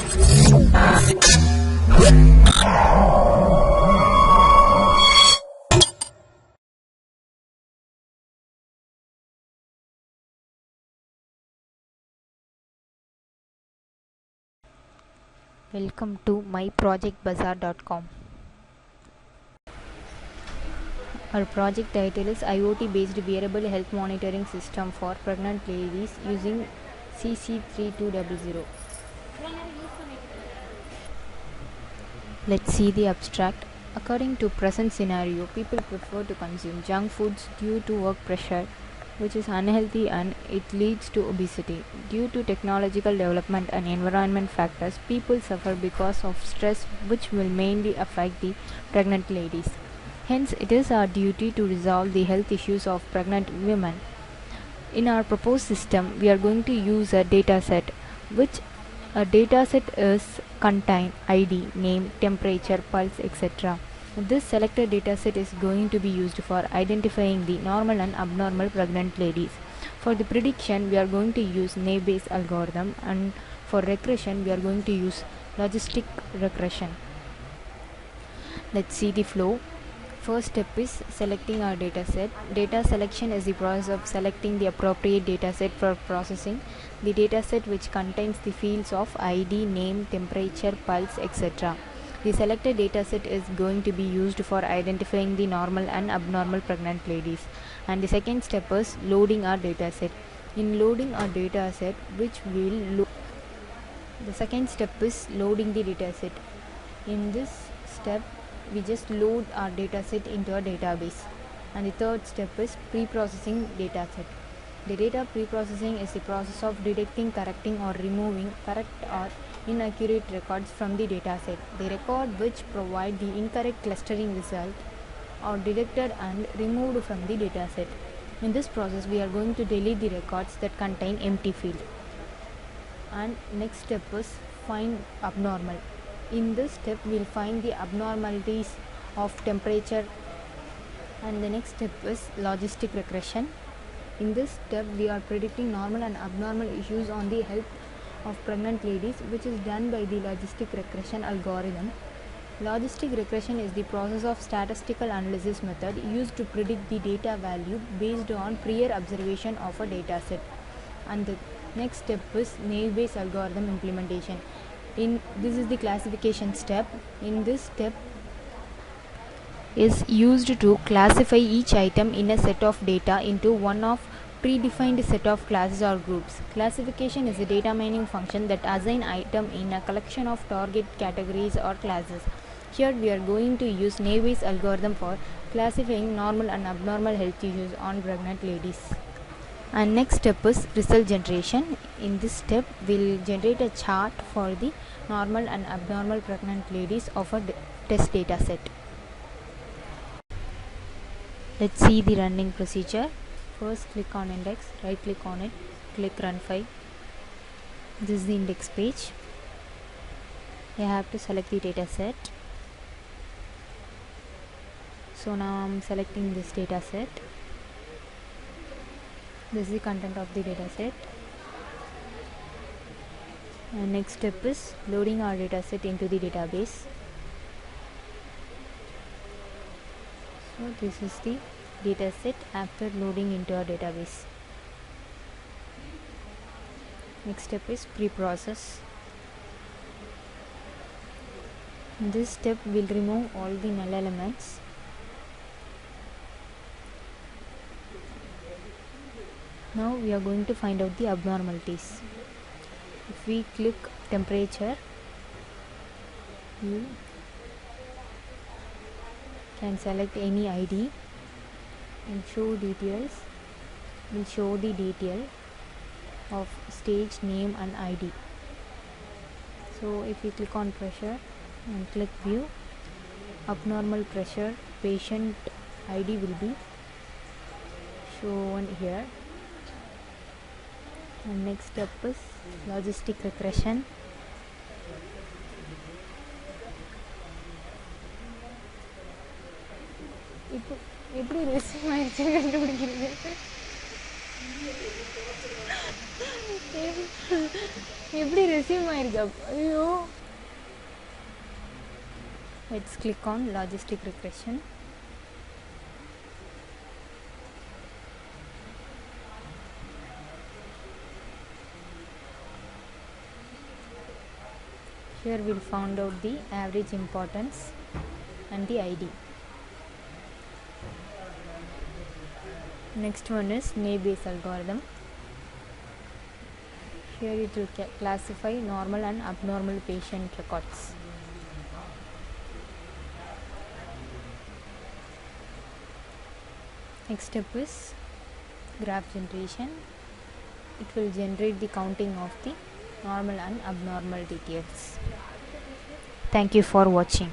Welcome to myprojectbazaar.com. Our project title is IoT based wearable health monitoring system for pregnant ladies using CC3200. Let's see the abstract. According to present scenario, people prefer to consume junk foods due to work pressure, which is unhealthy and it leads to obesity. Due to technological development and environment factors, people suffer because of stress, which will mainly affect the pregnant ladies. Hence, it is our duty to resolve the health issues of pregnant women. In our proposed system, we are going to use a dataset, which a dataset is contain ID, name, temperature, pulse, etc. This selected dataset is going to be used for identifying the normal and abnormal pregnant ladies. For the prediction, we are going to use naïve algorithm, and for regression, we are going to use logistic regression. Let's see the flow. First step is selecting our dataset. Data selection is the process of selecting the appropriate dataset for processing. The dataset which contains the fields of ID, name, temperature, pulse, etc. The selected dataset is going to be used for identifying the normal and abnormal pregnant ladies. And the second step is loading our dataset. In loading our dataset, the second step is loading the dataset. In this step, we just load our dataset into a database. And the third step is pre-processing dataset. The data pre-processing is the process of detecting, correcting or removing correct or inaccurate records from the dataset. The record which provide the incorrect clustering result are detected and removed from the dataset. In this process, we are going to delete the records that contain empty field. And next step is find abnormal. In this step, we will find the abnormalities of temperature, and the next step is logistic regression. In this step, we are predicting normal and abnormal issues on the health of pregnant ladies, which is done by the logistic regression algorithm. Logistic regression is the process of statistical analysis method used to predict the data value based on prior observation of a dataset. And the next step is naïve algorithm implementation. This is the classification step. In this step is used to classify each item in a set of data into one of predefined set of classes or groups. Classification is a data mining function that assign item in a collection of target categories or classes. Here we are going to use naïve algorithm for classifying normal and abnormal health issues on pregnant ladies. And next step is result generation. In this step, we'll generate a chart for the normal and abnormal pregnant ladies of a test data set. Let's see the running procedure. First, click on index, right click on it, click run file. This is the index page. You have to select the data set. So now I'm selecting this data set. This is the content of the dataset. And next step is loading our dataset into the database. So this is the dataset after loading into our database. Next step is pre-process. This step will remove all the null elements. Now we are going to find out the abnormalities. If we click temperature, you can select any ID and show details. Will show the detail of stage, name and ID. So if we click on pressure and click view, abnormal pressure patient ID will be shown here. And next step is logistic regression. எப்படி resume ஆயிடுச்சு கண்டுபிடிக்கிறது எப்படி resume ஆயிருக்கு ஐயோ. Let's click on logistic regression. Here we'll find out the average importance and the ID. Next one is naïve algorithm. Here it will classify normal and abnormal patient records. Next step is graph generation. It will generate the counting of the normal and abnormal details. Thank you for watching.